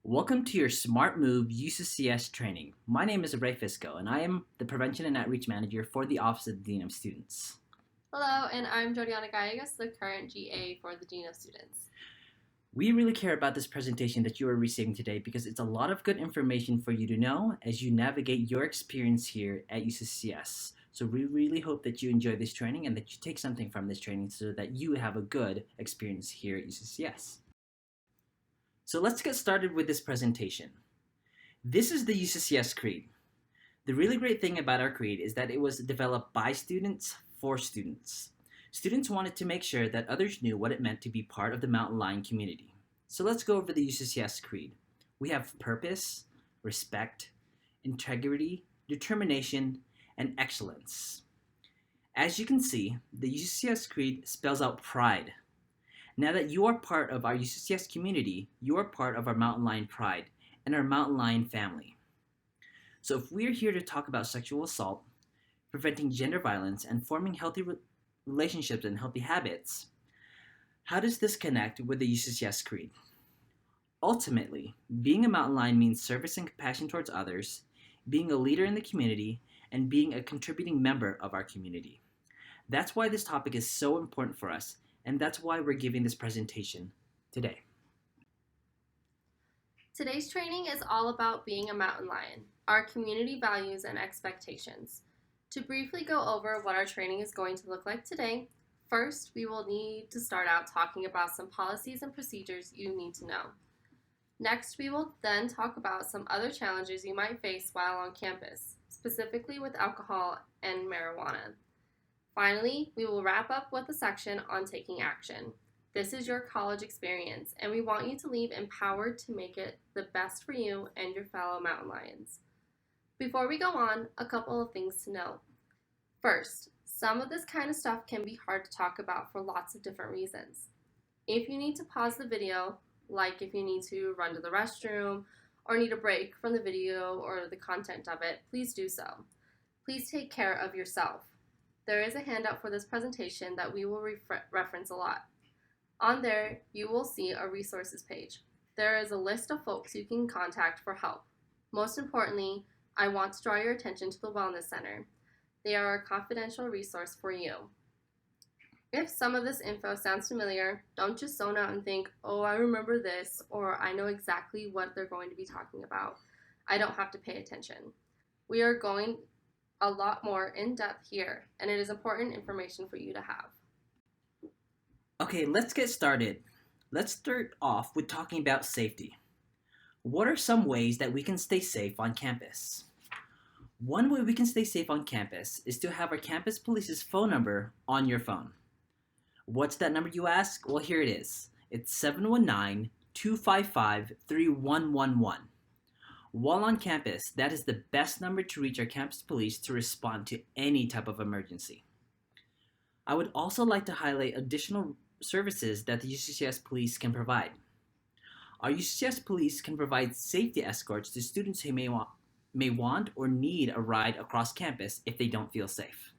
Welcome to your SmartMoveUCCS training. My name is Ray Fisco, and I am the Prevention and Outreach Manager for the Office of the Dean of Students. Hello, and I'm Jodiana Gallegos, the current GA for the Dean of Students. We really care about this presentation that you are receiving today because it's a lot of good information for you to know as you navigate your experience here at UCCS. So we really hope that you enjoy this training and that you take something from this training so that you have a good experience here at UCCS. So let's get started with this presentation. This is the UCCS Creed. The really great thing about our creed is that it was developed by students for students. Students wanted to make sure that others knew what it meant to be part of the Mountain Lion community. So let's go over the UCCS Creed. We have purpose, respect, integrity, determination, and excellence. As you can see, the UCCS Creed spells out pride. Now that you are part of our UCCS community, you are part of our Mountain Lion pride and our Mountain Lion family. So if we're here to talk about sexual assault, preventing gender violence, and forming healthy relationships and healthy habits, how does this connect with the UCCS Creed? Ultimately, being a Mountain Lion means service and compassion towards others, being a leader in the community, and being a contributing member of our community. That's why this topic is so important for us, and that's why we're giving this presentation today. Today's training is all about being a mountain lion, our community values and expectations. To briefly go over what our training is going to look like today, first we will need to start out talking about some policies and procedures you need to know. Next, we will then talk about some other challenges you might face while on campus, specifically with alcohol and marijuana. Finally, we will wrap up with a section on taking action. This is your college experience, and we want you to leave empowered to make it the best for you and your fellow mountain lions. Before we go on, a couple of things to know. First, some of this kind of stuff can be hard to talk about for lots of different reasons. If you need to pause the video, like if you need to run to the restroom or need a break from the video or the content of it, please do so. Please take care of yourself. There is a handout for this presentation that we will reference a lot. On there, you will see a resources page. There is a list of folks you can contact for help. Most importantly, I want to draw your attention to the Wellness Center. They are a confidential resource for you. If some of this info sounds familiar, don't just zone out and think, oh, I remember this, or I know exactly what they're going to be talking about. I don't have to pay attention. We are going a lot more in depth here, and it is important information for you to have. Okay, let's get started. Let's start off with talking about safety. What are some ways that we can stay safe on campus? One way we can stay safe on campus is to have our campus police's phone number on your phone. What's that number, you ask? Well, here it is. It's 719-255-3111. While on campus, that is the best number to reach our campus police to respond to any type of emergency. I would also like to highlight additional services that the UCCS police can provide. Our UCCS police can provide safety escorts to students who may want or need a ride across campus if they don't feel safe.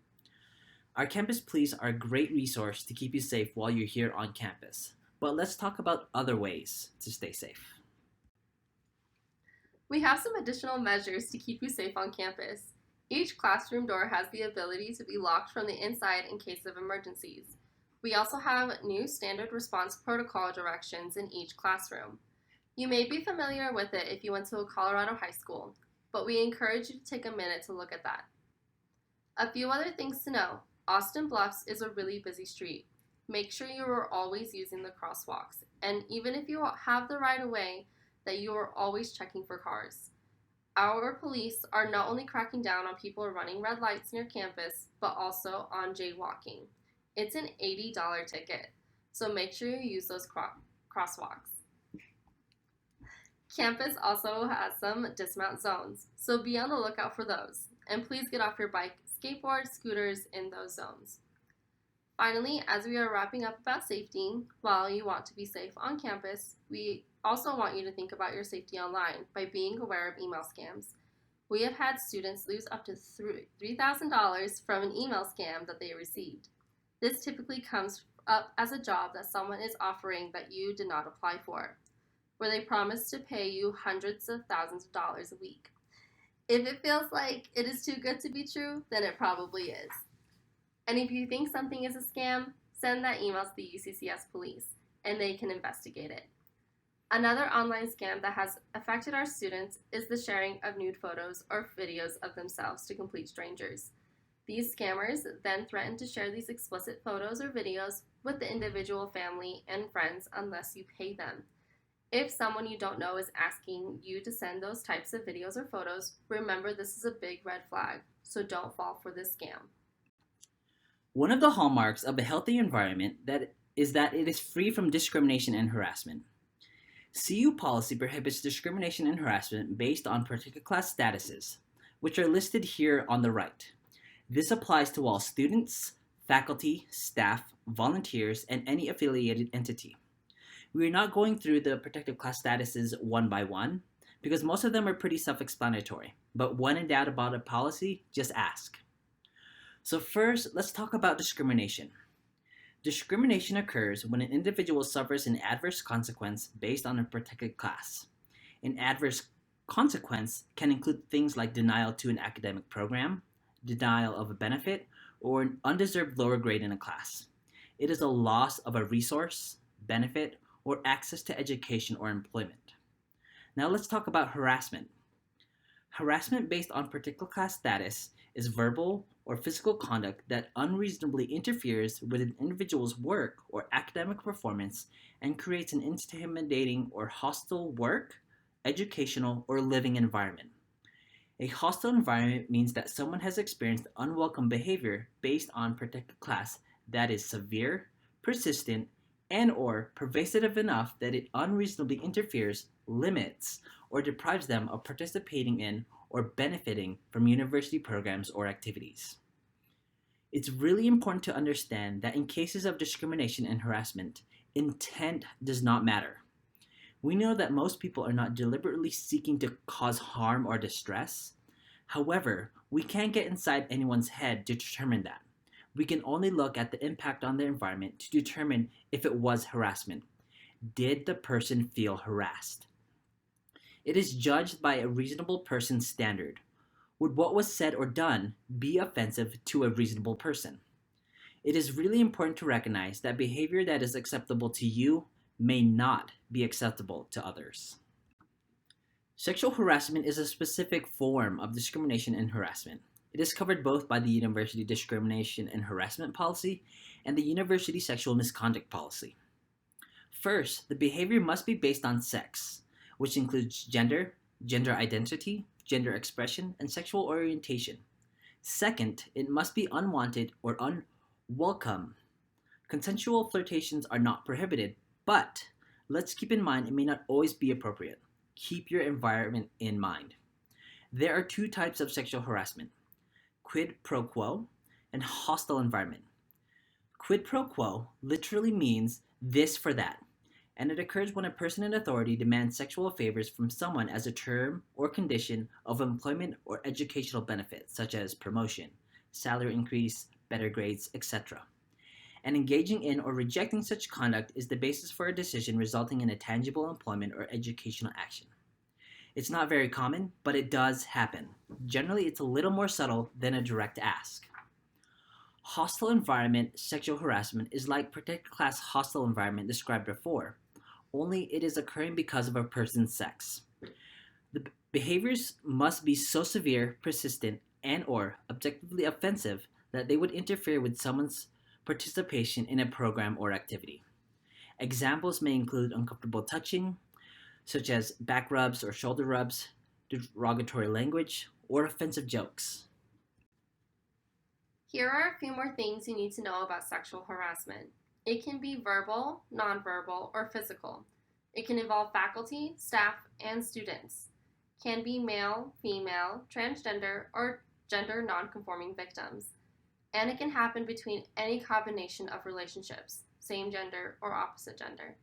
Our campus police are a great resource to keep you safe while you're here on campus. But let's talk about other ways to stay safe. We have some additional measures to keep you safe on campus. Each classroom door has the ability to be locked from the inside in case of emergencies. We also have new standard response protocol directions in each classroom. You may be familiar with it if you went to a Colorado high school, but we encourage you to take a minute to look at that. A few other things to know. Austin Bluffs is a really busy street. Make sure you are always using the crosswalks, and even if you have the right of way, that you are always checking for cars. Our police are not only cracking down on people running red lights near campus, but also on jaywalking. It's an $80 ticket, so make sure you use those crosswalks. Campus also has some dismount zones, so be on the lookout for those. And please get off your bike, skateboard, scooters in those zones. Finally, as we are wrapping up about safety, while you want to be safe on campus, we also want you to think about your safety online by being aware of email scams. We have had students lose up to $3,000 from an email scam that they received. This typically comes up as a job that someone is offering that you did not apply for. where they promise to pay you hundreds of thousands of dollars a week. If it feels like it is too good to be true, then it probably is. And if you think something is a scam, send that email to the UCCS police and they can investigate it. Another online scam that has affected our students is the sharing of nude photos or videos of themselves to complete strangers. These scammers then threaten to share these explicit photos or videos with the individual family and friends unless you pay them. If someone you don't know is asking you to send those types of videos or photos, remember this is a big red flag, so don't fall for this scam. One of the hallmarks of a healthy environment is that it is free from discrimination and harassment. CU policy prohibits discrimination and harassment based on particular class statuses, which are listed here on the right. This applies to all students, faculty, staff, volunteers, and any affiliated entity. We are not going through the protected class statuses one by one, because most of them are pretty self-explanatory, but when in doubt about a policy, just ask. So first, let's talk about discrimination. Discrimination occurs when an individual suffers an adverse consequence based on a protected class. An adverse consequence can include things like denial to an academic program, denial of a benefit, or an undeserved lower grade in a class. It is a loss of a resource, benefit, or access to education or employment. Now let's talk about harassment. Harassment based on particular class status is verbal or physical conduct that unreasonably interferes with an individual's work or academic performance and creates an intimidating or hostile work, educational, or living environment. A hostile environment means that someone has experienced unwelcome behavior based on protected class that is severe, persistent, and/or pervasive enough that it unreasonably interferes, limits, or deprives them of participating in or benefiting from university programs or activities. It's really important to understand that in cases of discrimination and harassment, intent does not matter. We know that most people are not deliberately seeking to cause harm or distress. However, we can't get inside anyone's head to determine that. We can only look at the impact on the environment to determine if it was harassment. Did the person feel harassed? It is judged by a reasonable person's standard. Would what was said or done be offensive to a reasonable person? It is really important to recognize that behavior that is acceptable to you may not be acceptable to others. Sexual harassment is a specific form of discrimination and harassment. It is covered both by the University Discrimination and Harassment Policy and the University Sexual Misconduct Policy. First, the behavior must be based on sex, which includes gender, gender identity, gender expression, and sexual orientation. Second, it must be unwanted or unwelcome. Consensual flirtations are not prohibited, but let's keep in mind it may not always be appropriate. Keep your environment in mind. There are two types of sexual harassment: quid pro quo and hostile environment. Quid pro quo literally means this for that, and it occurs when a person in authority demands sexual favors from someone as a term or condition of employment or educational benefit, such as promotion, salary increase, better grades, etc. And engaging in or rejecting such conduct is the basis for a decision resulting in a tangible employment or educational action. It's not very common, but it does happen. Generally, it's a little more subtle than a direct ask. Hostile environment sexual harassment is like protected class hostile environment described before, only it is occurring because of a person's sex. The behaviors must be so severe, persistent, and/or objectively offensive that they would interfere with someone's participation in a program or activity. Examples may include uncomfortable touching, such as back rubs or shoulder rubs, derogatory language, or offensive jokes. Here are a few more things you need to know about sexual harassment. It can be verbal, nonverbal, or physical. It can involve faculty, staff, and students. Can be male, female, transgender, or gender nonconforming victims. And it can happen between any combination of relationships, same gender or opposite gender.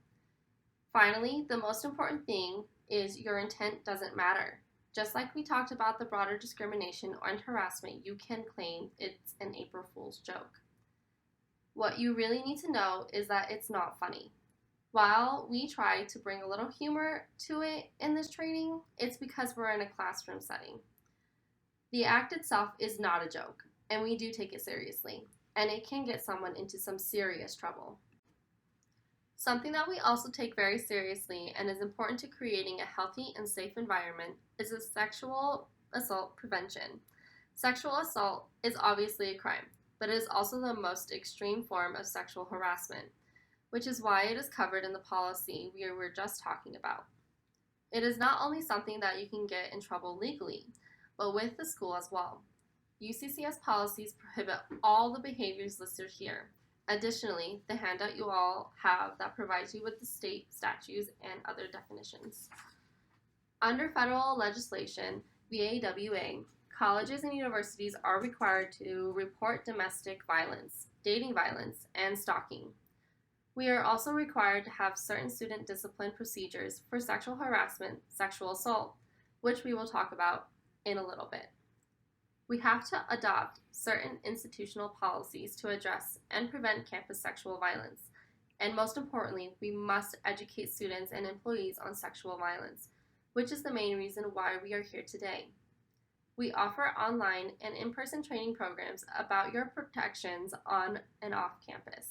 Finally, the most important thing is your intent doesn't matter. Just like we talked about the broader discrimination and harassment, you can claim it's an April Fool's joke. What you really need to know is that it's not funny. While we try to bring a little humor to it in this training, it's because we're in a classroom setting. The act itself is not a joke, and we do take it seriously, and it can get someone into some serious trouble. Something that we also take very seriously and is important to creating a healthy and safe environment is the sexual assault prevention. Sexual assault is obviously a crime, but it is also the most extreme form of sexual harassment, which is why it is covered in the policy we were just talking about. It is not only something that you can get in trouble legally, but with the school as well. UCCS policies prohibit all the behaviors listed here. Additionally, the handout you all have that provides you with the state statutes and other definitions. Under federal legislation, VAWA, colleges and universities are required to report domestic violence, dating violence, and stalking. We are also required to have certain student discipline procedures for sexual harassment, sexual assault, which we will talk about in a little bit. We have to adopt certain institutional policies to address and prevent campus sexual violence. And most importantly, we must educate students and employees on sexual violence, which is the main reason why we are here today. We offer online and in-person training programs about your protections on and off campus.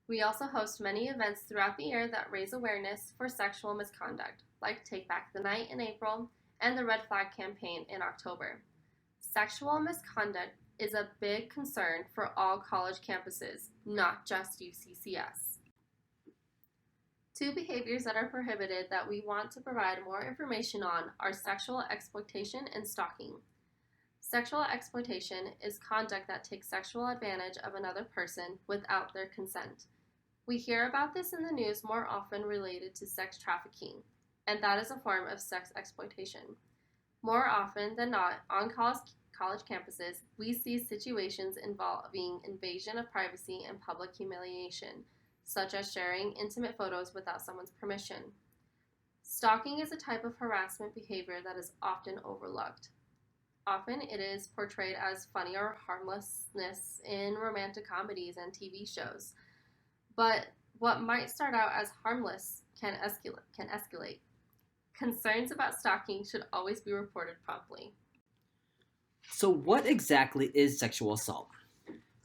We also host many events throughout the year that raise awareness for sexual misconduct, like Take Back the Night in April and the Red Flag campaign in October. Sexual misconduct is a big concern for all college campuses, not just UCCS. Two behaviors that are prohibited that we want to provide more information on are sexual exploitation and stalking. Sexual exploitation is conduct that takes sexual advantage of another person without their consent. We hear about this in the news more often related to sex trafficking, and that is a form of sex exploitation. More often than not, on college campuses, we see situations involving invasion of privacy and public humiliation, such as sharing intimate photos without someone's permission. Stalking is a type of harassment behavior that is often overlooked. Often it is portrayed as funny or harmlessness in romantic comedies and TV shows. But what might start out as harmless can escalate. Concerns about stalking should always be reported promptly. So, what exactly is sexual assault?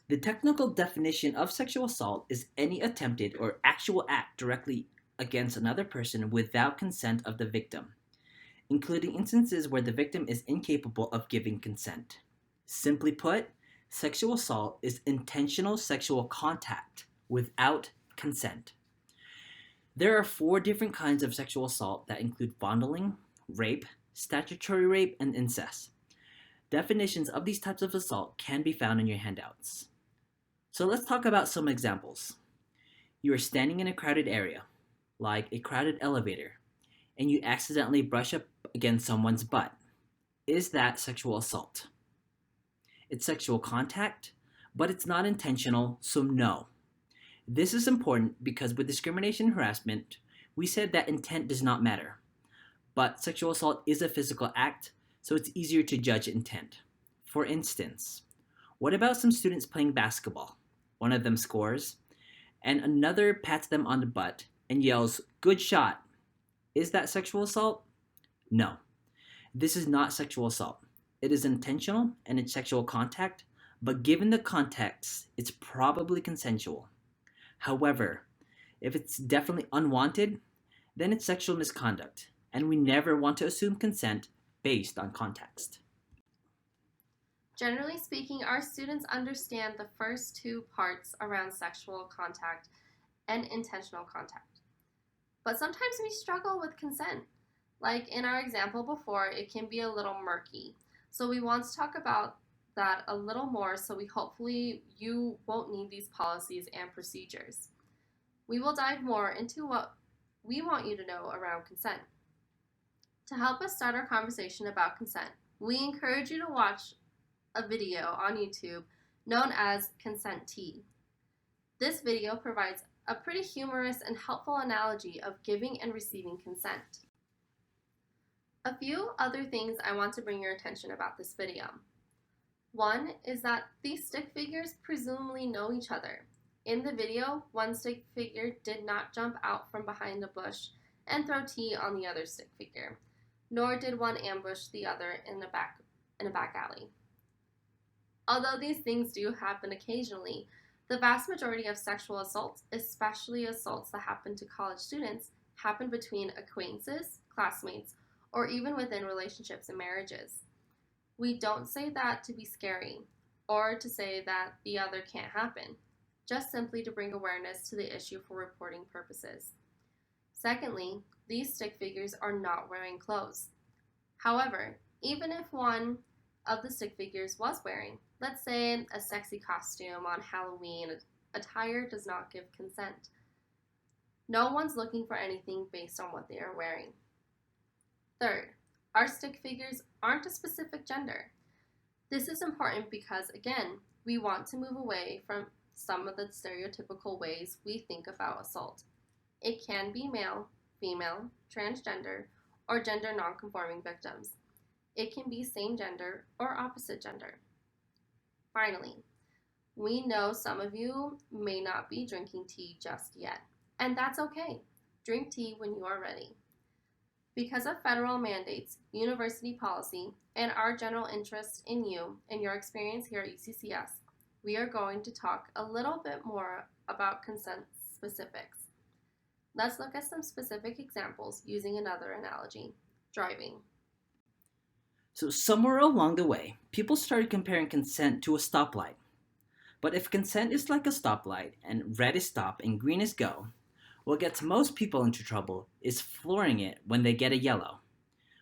The technical definition of sexual assault is any attempted or actual act directly against another person without consent of the victim, including instances where the victim is incapable of giving consent. Simply put, sexual assault is intentional sexual contact without consent. There are 4 different kinds of sexual assault that include fondling, rape, statutory rape, and incest. Definitions of these types of assault can be found in your handouts. So let's talk about some examples. You are standing in a crowded area, like a crowded elevator, and you accidentally brush up against someone's butt. Is that sexual assault? It's sexual contact, but it's not intentional, so no. This is important because with discrimination and harassment, we said that intent does not matter. But sexual assault is a physical act, so it's easier to judge intent. For instance, what about some students playing basketball? One of them scores, and another pats them on the butt and yells, "Good shot." Is that sexual assault? No. This is not sexual assault. It is intentional and it's sexual contact, but given the context, it's probably consensual. However, if it's definitely unwanted, then it's sexual misconduct, and we never want to assume consent based on context. Generally speaking, our students understand the first 2 parts around sexual contact and intentional contact. But sometimes we struggle with consent. Like in our example before, it can be a little murky. So we want to talk about that a little more so hopefully you won't need these policies and procedures. We will dive more into what we want you to know around consent. To help us start our conversation about consent, we encourage you to watch a video on YouTube known as Consent Tea. This video provides a pretty humorous and helpful analogy of giving and receiving consent. A few other things I want to bring your attention about this video. One is that these stick figures presumably know each other. In the video, one stick figure did not jump out from behind a bush and throw tea on the other stick figure, nor did one ambush the other in a back alley. Although these things do happen occasionally, the vast majority of sexual assaults, especially assaults that happen to college students, happen between acquaintances, classmates, or even within relationships and marriages. We don't say that to be scary or to say that the other can't happen, just simply to bring awareness to the issue for reporting purposes. Secondly, these stick figures are not wearing clothes. However, even if one of the stick figures was wearing, let's say, a sexy costume on Halloween, attire does not give consent. No one's looking for anything based on what they are wearing. Third, our stick figures aren't a specific gender. This is important because, again, we want to move away from some of the stereotypical ways we think about assault. It can be male, female, transgender, or gender nonconforming victims. It can be same gender or opposite gender. Finally, we know some of you may not be drinking tea just yet, and that's okay. Drink tea when you are ready. Because of federal mandates, university policy, and our general interest in you and your experience here at UCCS, we are going to talk a little bit more about consent specifics. Let's look at some specific examples using another analogy, driving. So, somewhere along the way, people started comparing consent to a stoplight. But if consent is like a stoplight and red is stop and green is go, what gets most people into trouble is flooring it when they get a yellow.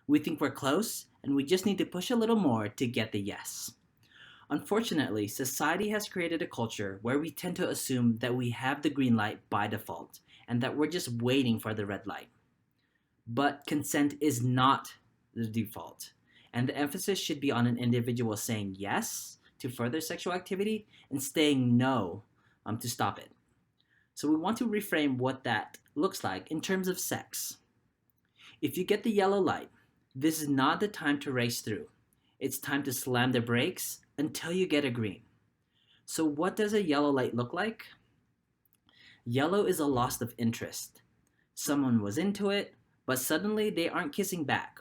We think we're close and we just need to push a little more to get the yes. Unfortunately, society has created a culture where we tend to assume that we have the green light by default and that we're just waiting for the red light. But consent is not the default, and the emphasis should be on an individual saying yes to further sexual activity and saying no to stop it. So we want to reframe what that looks like in terms of sex. If you get the yellow light, this is not the time to race through. It's time to slam the brakes until you get a green. So what does a yellow light look like? Yellow is a loss of interest. Someone was into it, but suddenly they aren't kissing back,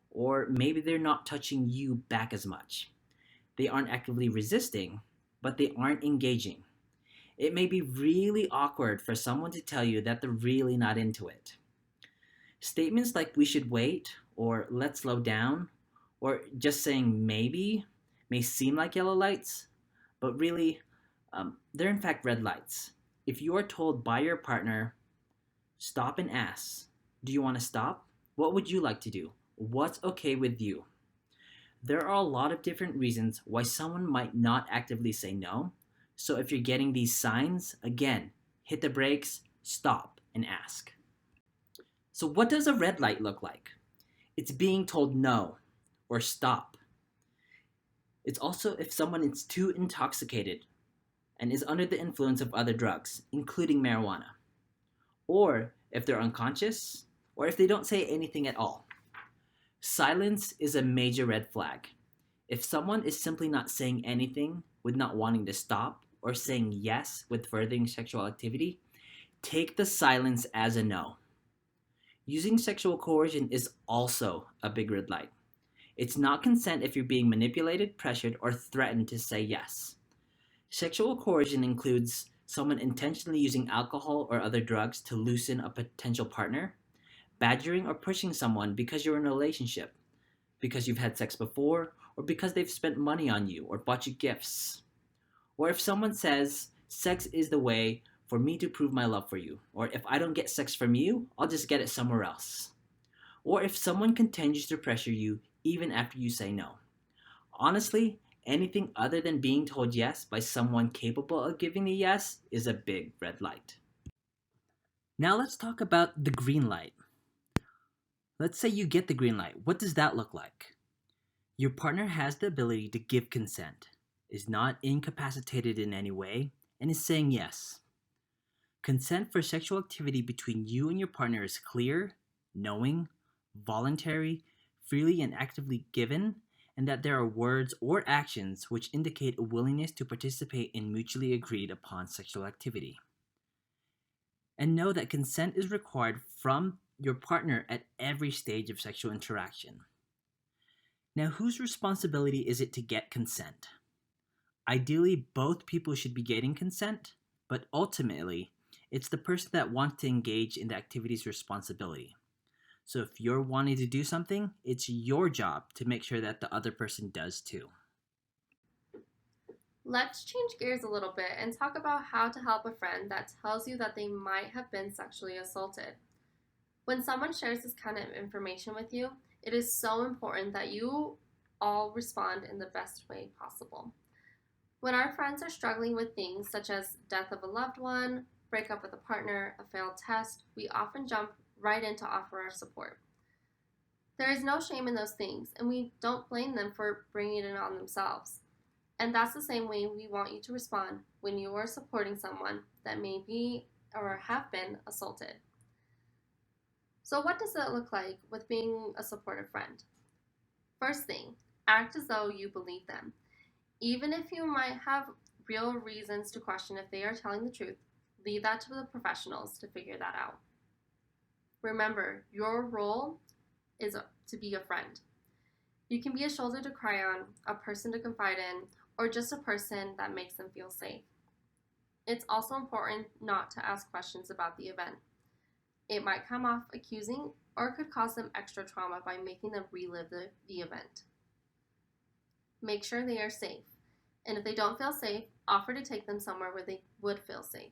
or maybe they're not touching you back as much. They aren't actively resisting, but they aren't engaging. It may be really awkward for someone to tell you that they're really not into it. Statements like we should wait, or let's slow down, or just saying maybe may seem like yellow lights, but really, they're in fact red lights. If you are told by your partner, stop and ask, do you want to stop? What would you like to do? What's okay with you? There are a lot of different reasons why someone might not actively say no. So if you're getting these signs, again, hit the brakes, stop, and ask. So what does a red light look like? It's being told no or stop. It's also if someone is too intoxicated and is under the influence of other drugs, including marijuana, or if they're unconscious, or if they don't say anything at all. Silence is a major red flag. If someone is simply not saying anything with not wanting to stop or saying yes with furthering sexual activity, take the silence as a no. Using sexual coercion is also a big red light. It's not consent if you're being manipulated, pressured, or threatened to say yes. Sexual coercion includes someone intentionally using alcohol or other drugs to loosen a potential partner, badgering or pushing someone because you're in a relationship, because you've had sex before, or because they've spent money on you or bought you gifts. Or if someone says, sex is the way for me to prove my love for you, or if I don't get sex from you, I'll just get it somewhere else. Or if someone continues to pressure you even after you say no. Honestly, anything other than being told yes by someone capable of giving a yes is a big red light. Now let's talk about the green light. Let's say you get the green light. What does that look like? Your partner has the ability to give consent, is not incapacitated in any way, and is saying yes. Consent for sexual activity between you and your partner is clear, knowing, voluntary, freely and actively given, and that there are words or actions which indicate a willingness to participate in mutually agreed upon sexual activity. And know that consent is required from your partner at every stage of sexual interaction. Now, whose responsibility is it to get consent? Ideally, both people should be getting consent, but ultimately, it's the person that wants to engage in the activity's responsibility. So if you're wanting to do something, it's your job to make sure that the other person does too. Let's change gears a little bit and talk about how to help a friend that tells you that they might have been sexually assaulted. When someone shares this kind of information with you, it is so important that you all respond in the best way possible. When our friends are struggling with things such as death of a loved one, breakup with a partner, a failed test, we often jump right in to offer our support. There is no shame in those things, and we don't blame them for bringing it on themselves. And that's the same way we want you to respond when you are supporting someone that may be or have been assaulted. So, what does it look like with being a supportive friend? First thing, act as though you believe them. Even if you might have real reasons to question if they are telling the truth, leave that to the professionals to figure that out. Remember, your role is to be a friend. You can be a shoulder to cry on, a person to confide in, or just a person that makes them feel safe. It's also important not to ask questions about the event. It might come off accusing or could cause them extra trauma by making them relive the event. Make sure they are safe, and if they don't feel safe, offer to take them somewhere where they would feel safe.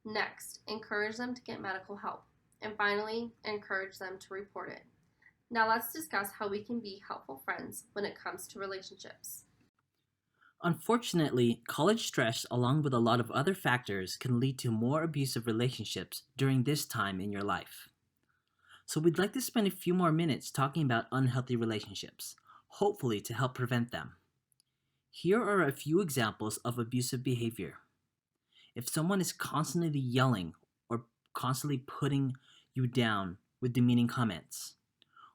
Next, encourage them to get medical help. And finally, encourage them to report it. Now let's discuss how we can be helpful friends when it comes to relationships. Unfortunately, college stress, along with a lot of other factors, can lead to more abusive relationships during this time in your life. So, we'd like to spend a few more minutes talking about unhealthy relationships, hopefully to help prevent them. Here are a few examples of abusive behavior. If someone is constantly yelling or constantly putting you down with demeaning comments,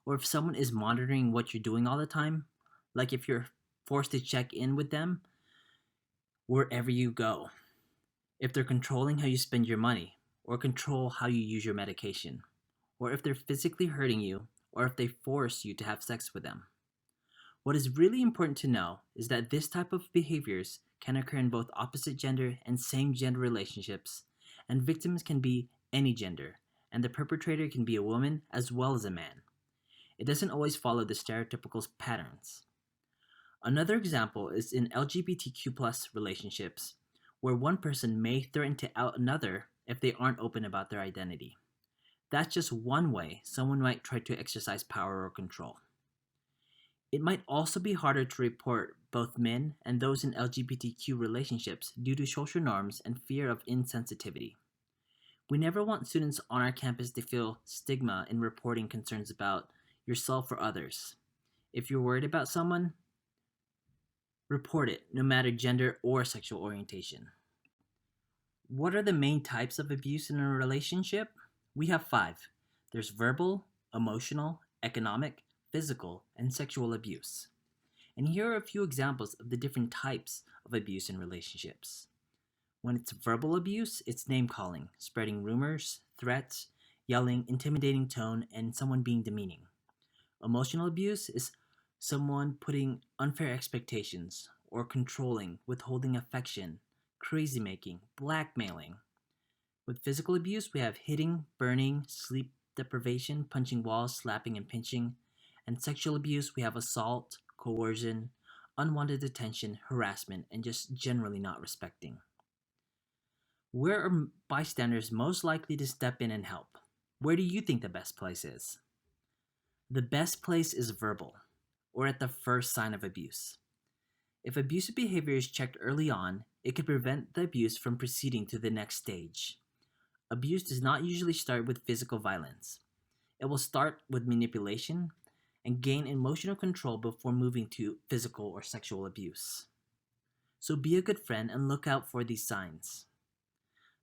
or if someone is monitoring what you're doing all the time, like if you're forced to check in with them wherever you go, if they're controlling how you spend your money, or control how you use your medication, or if they're physically hurting you, or if they force you to have sex with them. What is really important to know is that this type of behaviors can occur in both opposite gender and same gender relationships, and victims can be any gender, and the perpetrator can be a woman as well as a man. It doesn't always follow the stereotypical patterns. Another example is in LGBTQ relationships, where one person may threaten to out another if they aren't open about their identity. That's just one way someone might try to exercise power or control. It might also be harder to report both men and those in LGBTQ relationships due to social norms and fear of insensitivity. We never want students on our campus to feel stigma in reporting concerns about yourself or others. If you're worried about someone, report it, no matter gender or sexual orientation. What are the main types of abuse in a relationship? We have 5. There's verbal, emotional, economic, physical, and sexual abuse. And here are a few examples of the different types of abuse in relationships. When it's verbal abuse, it's name calling, spreading rumors, threats, yelling, intimidating tone, and someone being demeaning. Emotional abuse is someone putting unfair expectations or controlling, withholding affection, crazy making, blackmailing. With physical abuse, we have hitting, burning, sleep deprivation, punching walls, slapping and pinching. And sexual abuse, we have assault, coercion, unwanted attention, harassment, and just generally not respecting. Where are bystanders most likely to step in and help? Where do you think the best place is? The best place is verbal, or at the first sign of abuse. If abusive behavior is checked early on, it could prevent the abuse from proceeding to the next stage. Abuse does not usually start with physical violence. It will start with manipulation and gain emotional control before moving to physical or sexual abuse. So be a good friend and look out for these signs.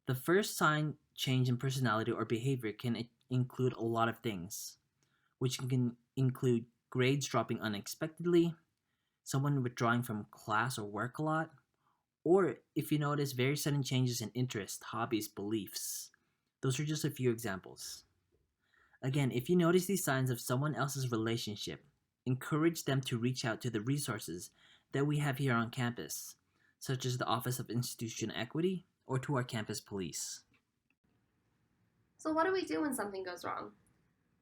The first sign change in personality or behavior can include a lot of things, which can include grades dropping unexpectedly, someone withdrawing from class or work a lot, or if you notice very sudden changes in interest, hobbies, beliefs. Those are just a few examples. Again, if you notice these signs of someone else's relationship, encourage them to reach out to the resources that we have here on campus, such as the Office of Institution Equity or to our campus police. So, what do we do when something goes wrong?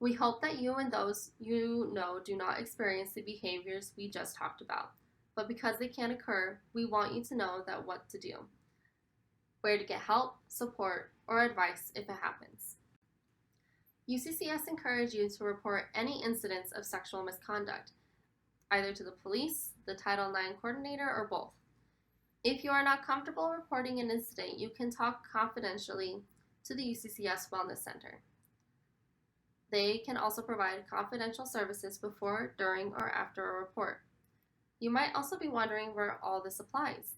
We hope that you and those you know do not experience the behaviors we just talked about. But because they can occur, we want you to know that what to do, where to get help, support, or advice if it happens. UCCS encourages you to report any incidents of sexual misconduct, either to the police, the Title IX coordinator, or both. If you are not comfortable reporting an incident, you can talk confidentially to the UCCS Wellness Center. They can also provide confidential services before, during, or after a report. You might also be wondering where all this applies.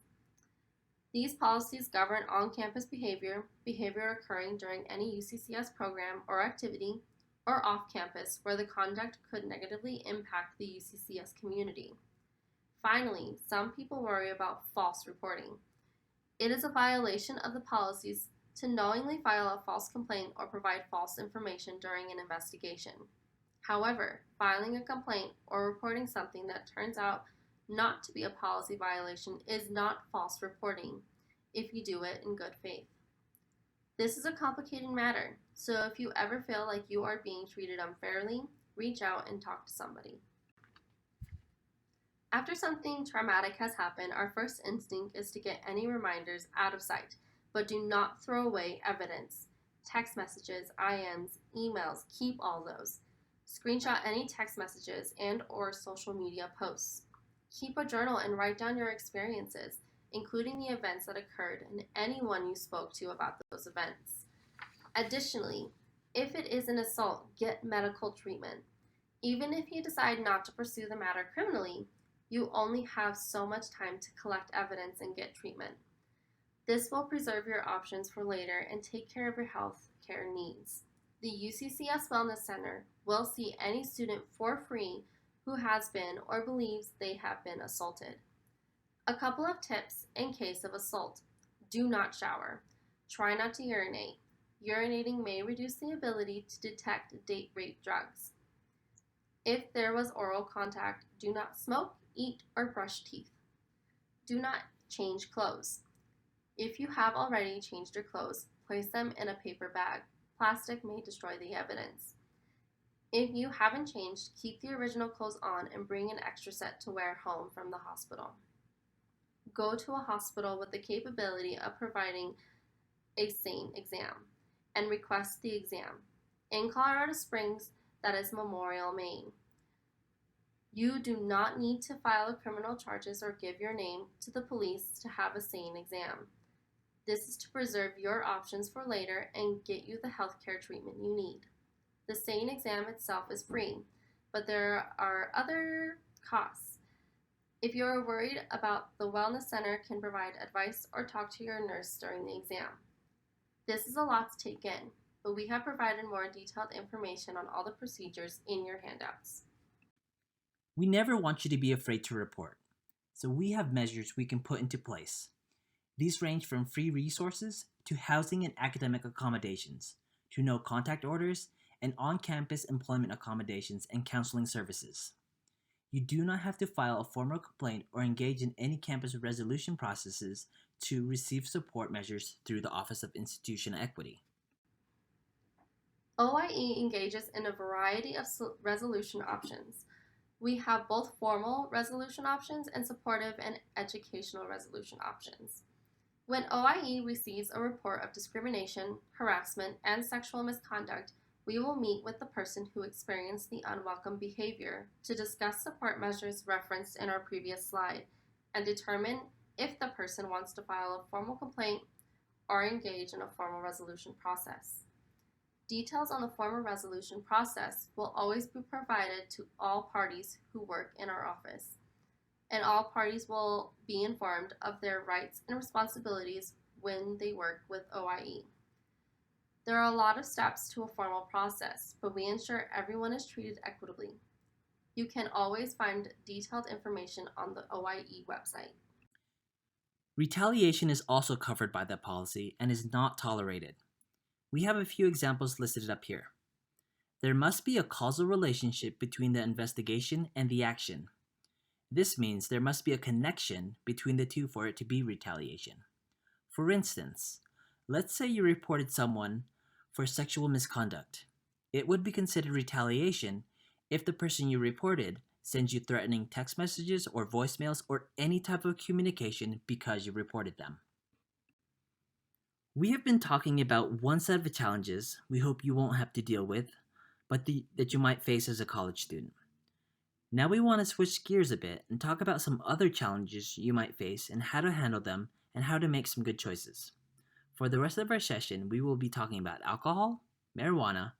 These policies govern on-campus behavior, behavior occurring during any UCCS program or activity, or off-campus where the conduct could negatively impact the UCCS community. Finally, some people worry about false reporting. It is a violation of the policies to knowingly file a false complaint or provide false information during an investigation. However, filing a complaint or reporting something that turns out not to be a policy violation is not false reporting if you do it in good faith. This is a complicated matter, so if you ever feel like you are being treated unfairly, reach out and talk to somebody. After something traumatic has happened, our first instinct is to get any reminders out of sight, but do not throw away evidence. Text messages, IMs, emails, keep all those. Screenshot any text messages and or social media posts. Keep a journal and write down your experiences, including the events that occurred and anyone you spoke to about those events. Additionally, if it is an assault, get medical treatment. Even if you decide not to pursue the matter criminally, you only have so much time to collect evidence and get treatment. This will preserve your options for later and take care of your health care needs. The UCCS Wellness Center will see any student for free who has been or believes they have been assaulted. A couple of tips in case of assault. Do not shower. Try not to urinate. Urinating may reduce the ability to detect date rape drugs. If there was oral contact, do not smoke, eat, or brush teeth. Do not change clothes. If you have already changed your clothes, place them in a paper bag. Plastic may destroy the evidence. If you haven't changed, keep the original clothes on and bring an extra set to wear home from the hospital. Go to a hospital with the capability of providing a SANE exam and request the exam. In Colorado Springs, that is Memorial, Maine. You do not need to file criminal charges or give your name to the police to have a SANE exam. This is to preserve your options for later and get you the healthcare treatment you need. The SANE exam itself is free, but there are other costs. If you are worried about, the Wellness Center can provide advice or talk to your nurse during the exam. This is a lot to take in, but we have provided more detailed information on all the procedures in your handouts. We never want you to be afraid to report, so we have measures we can put into place. These range from free resources to housing and academic accommodations, to no contact orders, and on-campus employment accommodations and counseling services. You do not have to file a formal complaint or engage in any campus resolution processes to receive support measures through the Office of Institution Equity. OIE engages in a variety of resolution options. We have both formal resolution options and supportive and educational resolution options. When OIE receives a report of discrimination, harassment, and sexual misconduct, we will meet with the person who experienced the unwelcome behavior to discuss support measures referenced in our previous slide and determine if the person wants to file a formal complaint or engage in a formal resolution process. Details on the formal resolution process will always be provided to all parties who work in our office, and all parties will be informed of their rights and responsibilities when they work with OIE. There are a lot of steps to a formal process, but we ensure everyone is treated equitably. You can always find detailed information on the OIE website. Retaliation is also covered by that policy and is not tolerated. We have a few examples listed up here. There must be a causal relationship between the investigation and the action. This means there must be a connection between the two for it to be retaliation. For instance, let's say you reported someone for sexual misconduct. It would be considered retaliation if the person you reported sends you threatening text messages or voicemails or any type of communication because you reported them. We have been talking about one set of challenges we hope you won't have to deal with, but that you might face as a college student. Now we want to switch gears a bit and talk about some other challenges you might face and how to handle them and how to make some good choices. For the rest of our session, we will be talking about alcohol, marijuana,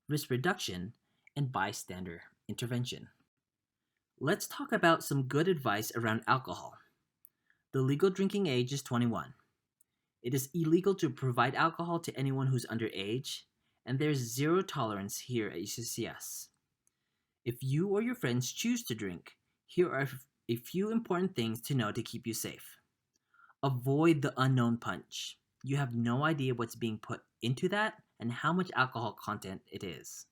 risk reduction, and bystander intervention. Let's talk about some good advice around alcohol. The legal drinking age is 21. It is illegal to provide alcohol to anyone who's underage, and there is zero tolerance here at UCCS. If you or your friends choose to drink, here are a few important things to know to keep you safe. Avoid the unknown punch. You have no idea what's being put into that and how much alcohol content it is.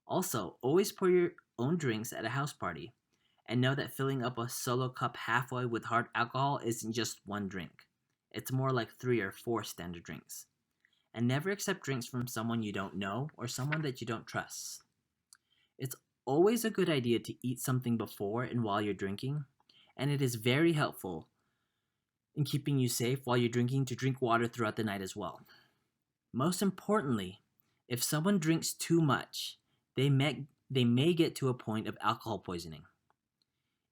Also, always pour your own drinks at a house party, and know that filling up a solo cup halfway with hard alcohol isn't just one drink. It's more like 3 or 4 standard drinks. And never accept drinks from someone you don't know or someone that you don't trust. It's always a good idea to eat something before and while you're drinking, and it is very helpful in keeping you safe while you're drinking to drink water throughout the night as well. Most importantly, if someone drinks too much, they may get to a point of alcohol poisoning.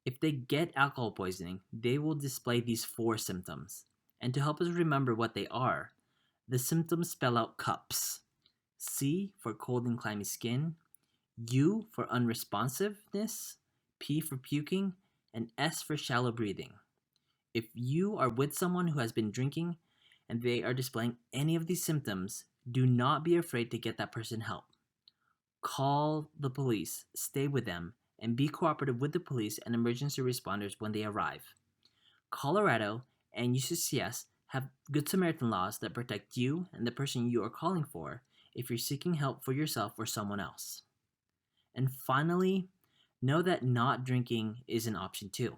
If they get alcohol poisoning, they will display these 4 symptoms. And to help us remember what they are, the symptoms spell out CUPS. C for cold and clammy skin, U for unresponsiveness, P for puking, and S for shallow breathing. If you are with someone who has been drinking and they are displaying any of these symptoms, do not be afraid to get that person help. Call the police, stay with them, and be cooperative with the police and emergency responders when they arrive. Colorado and UCCS have Good Samaritan laws that protect you and the person you are calling for if you're seeking help for yourself or someone else. And finally, know that not drinking is an option too.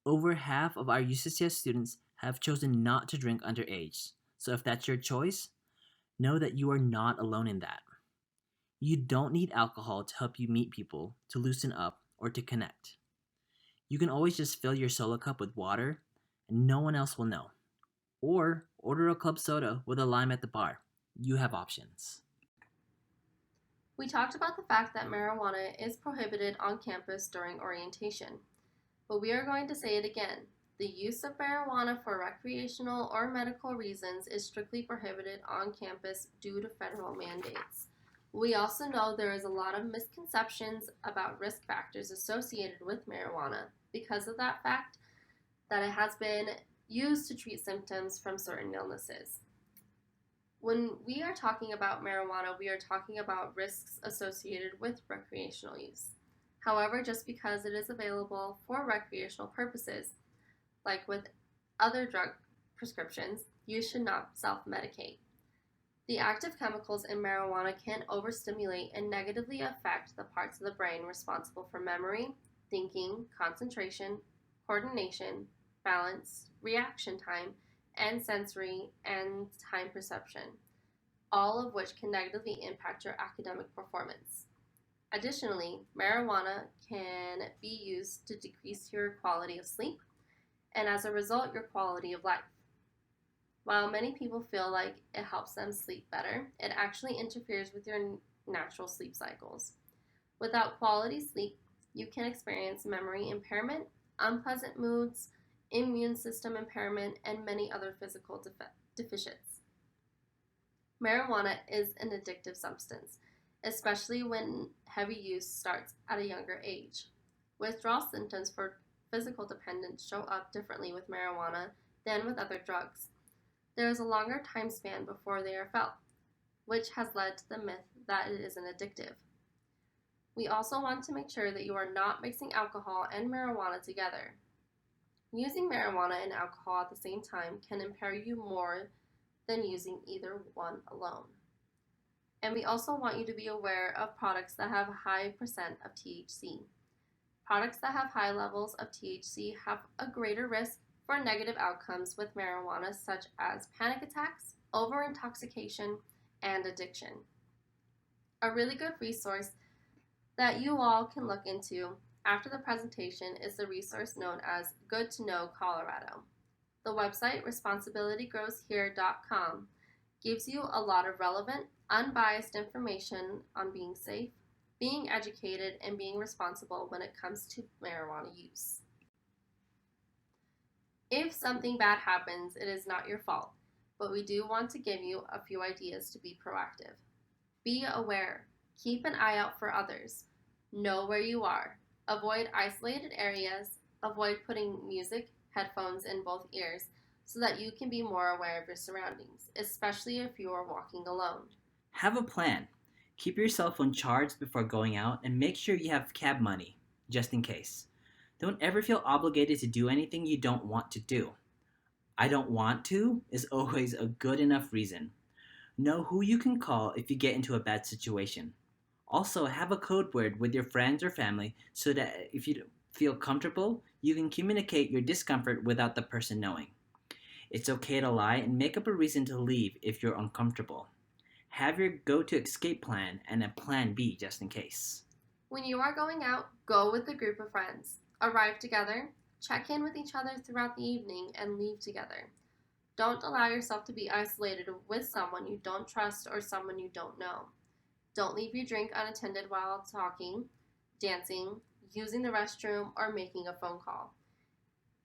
Over half of our UCCS students have chosen not to drink underage. So if that's your choice, know that you are not alone in that. You don't need alcohol to help you meet people, to loosen up, or to connect. You can always just fill your solo cup with water and no one else will know. Or order a club soda with a lime at the bar. You have options. We talked about the fact that marijuana is prohibited on campus during orientation, but we are going to say it again. The use of marijuana for recreational or medical reasons is strictly prohibited on campus due to federal mandates. We also know there is a lot of misconceptions about risk factors associated with marijuana because of that fact that it has been used to treat symptoms from certain illnesses. When we are talking about marijuana, we are talking about risks associated with recreational use. However, just because it is available for recreational purposes, like with other drug prescriptions, you should not self-medicate. The active chemicals in marijuana can overstimulate and negatively affect the parts of the brain responsible for memory, thinking, concentration, coordination, balance, reaction time, and sensory and time perception, all of which can negatively impact your academic performance. Additionally, marijuana can be used to decrease your quality of sleep and as a result, your quality of life. While many people feel like it helps them sleep better, it actually interferes with your natural sleep cycles. Without quality sleep, you can experience memory impairment, unpleasant moods, immune system impairment, and many other physical deficits. Marijuana is an addictive substance, especially when heavy use starts at a younger age. Withdrawal symptoms for physical dependence show up differently with marijuana than with other drugs. There is a longer time span before they are felt, which has led to the myth that it isn't addictive. We also want to make sure that you are not mixing alcohol and marijuana together. Using marijuana and alcohol at the same time can impair you more than using either one alone. And we also want you to be aware of products that have a high percent of THC. Products that have high levels of THC have a greater risk for negative outcomes with marijuana, such as panic attacks, overintoxication, and addiction. A really good resource that you all can look into after the presentation is the resource known as Good to Know Colorado. The website responsibilitygrowshere.com gives you a lot of relevant, unbiased information on being safe, being educated, and being responsible when it comes to marijuana use. If something bad happens, it is not your fault, but we do want to give you a few ideas to be proactive. Be aware. Keep an eye out for others. Know where you are. Avoid isolated areas. Avoid putting music, headphones in both ears so that you can be more aware of your surroundings, especially if you are walking alone. Have a plan. Keep your cell phone charged before going out and make sure you have cab money, just in case. Don't ever feel obligated to do anything you don't want to do. I don't want to is always a good enough reason. Know who you can call if you get into a bad situation. Also, have a code word with your friends or family so that if you feel comfortable, you can communicate your discomfort without the person knowing. It's okay to lie and make up a reason to leave if you're uncomfortable. Have your go to escape plan and a plan B just in case. When you are going out, go with a group of friends. Arrive together, check in with each other throughout the evening, and leave together. Don't allow yourself to be isolated with someone you don't trust or someone you don't know. Don't leave your drink unattended while talking, dancing, using the restroom, or making a phone call.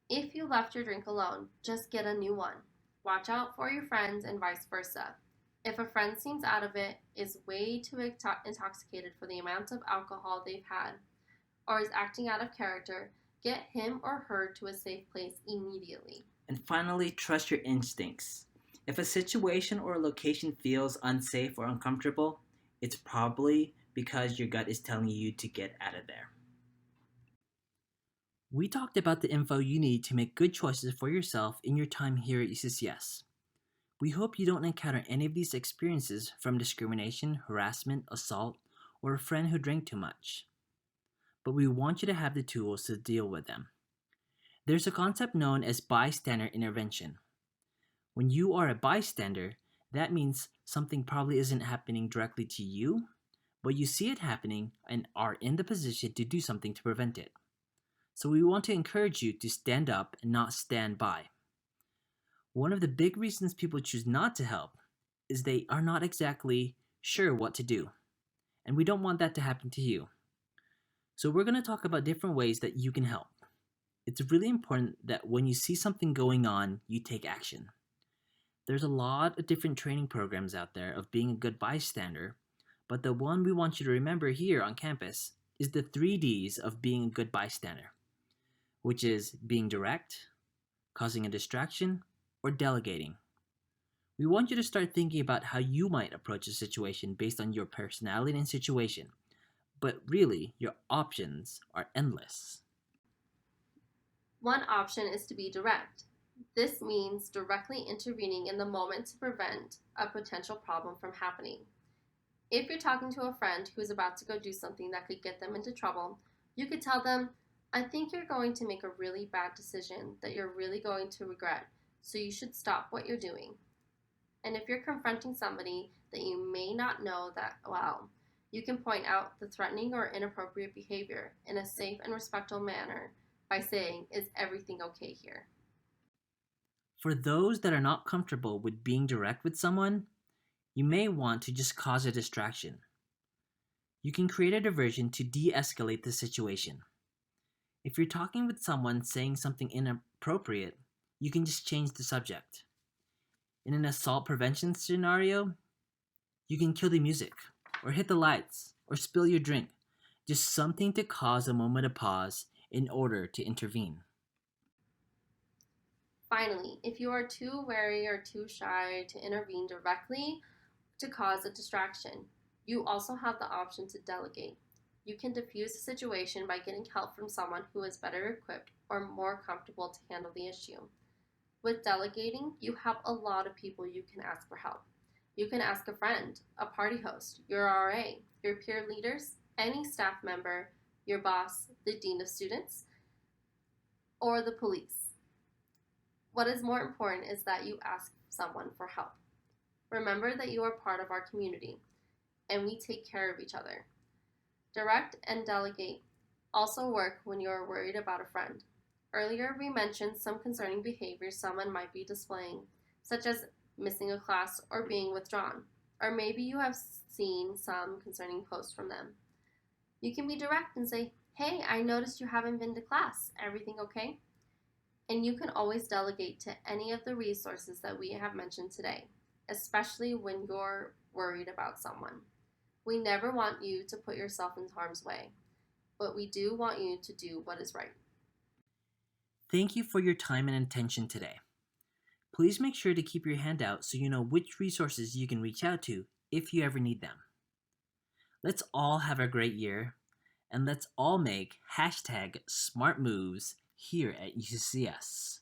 If you left your drink alone, just get a new one. Watch out for your friends and vice versa. If a friend seems out of it, is way too intoxicated for the amount of alcohol they've had, or is acting out of character, get him or her to a safe place immediately. And finally, trust your instincts. If a situation or a location feels unsafe or uncomfortable, it's probably because your gut is telling you to get out of there. We talked about the info you need to make good choices for yourself in your time here at UCCS. We hope you don't encounter any of these experiences from discrimination, harassment, assault, or a friend who drank too much. But we want you to have the tools to deal with them. There's a concept known as bystander intervention. When you are a bystander, that means something probably isn't happening directly to you, but you see it happening and are in the position to do something to prevent it. So we want to encourage you to stand up and not stand by. One of the big reasons people choose not to help is they are not exactly sure what to do, and we don't want that to happen to you. So we're going to talk about different ways that you can help. It's really important that when you see something going on, you take action. There's a lot of different training programs out there of being a good bystander, but the one we want you to remember here on campus is the 3Ds of being a good bystander, which is being direct, causing a distraction, or delegating. We want you to start thinking about how you might approach a situation based on your personality and situation, but really, your options are endless. One option is to be direct. This means directly intervening in the moment to prevent a potential problem from happening. If you're talking to a friend who is about to go do something that could get them into trouble, you could tell them, I think you're going to make a really bad decision that you're really going to regret, so you should stop what you're doing. And if you're confronting somebody that you may not know that well, you can point out the threatening or inappropriate behavior in a safe and respectful manner by saying, is everything okay here? For those that are not comfortable with being direct with someone, you may want to just cause a distraction. You can create a diversion to de-escalate the situation. If you're talking with someone saying something inappropriate, you can just change the subject. In an assault prevention scenario, you can kill the music, or hit the lights, or spill your drink. Just something to cause a moment of pause in order to intervene. Finally, if you are too wary or too shy to intervene directly to cause a distraction, you also have the option to delegate. You can diffuse the situation by getting help from someone who is better equipped or more comfortable to handle the issue. With delegating, you have a lot of people you can ask for help. You can ask a friend, a party host, your RA, your peer leaders, any staff member, your boss, the dean of students, or the police. What is more important is that you ask someone for help. Remember that you are part of our community and we take care of each other. Direct and delegate also work when you are worried about a friend. Earlier, we mentioned some concerning behaviors someone might be displaying, such as missing a class or being withdrawn. Or maybe you have seen some concerning posts from them. You can be direct and say, "Hey, I noticed you haven't been to class. Everything okay?" And you can always delegate to any of the resources that we have mentioned today, especially when you're worried about someone. We never want you to put yourself in harm's way, but we do want you to do what is right. Thank you for your time and attention today. Please make sure to keep your hand out so you know which resources you can reach out to if you ever need them. Let's all have a great year, and let's all make #SmartMoves here at UCCS.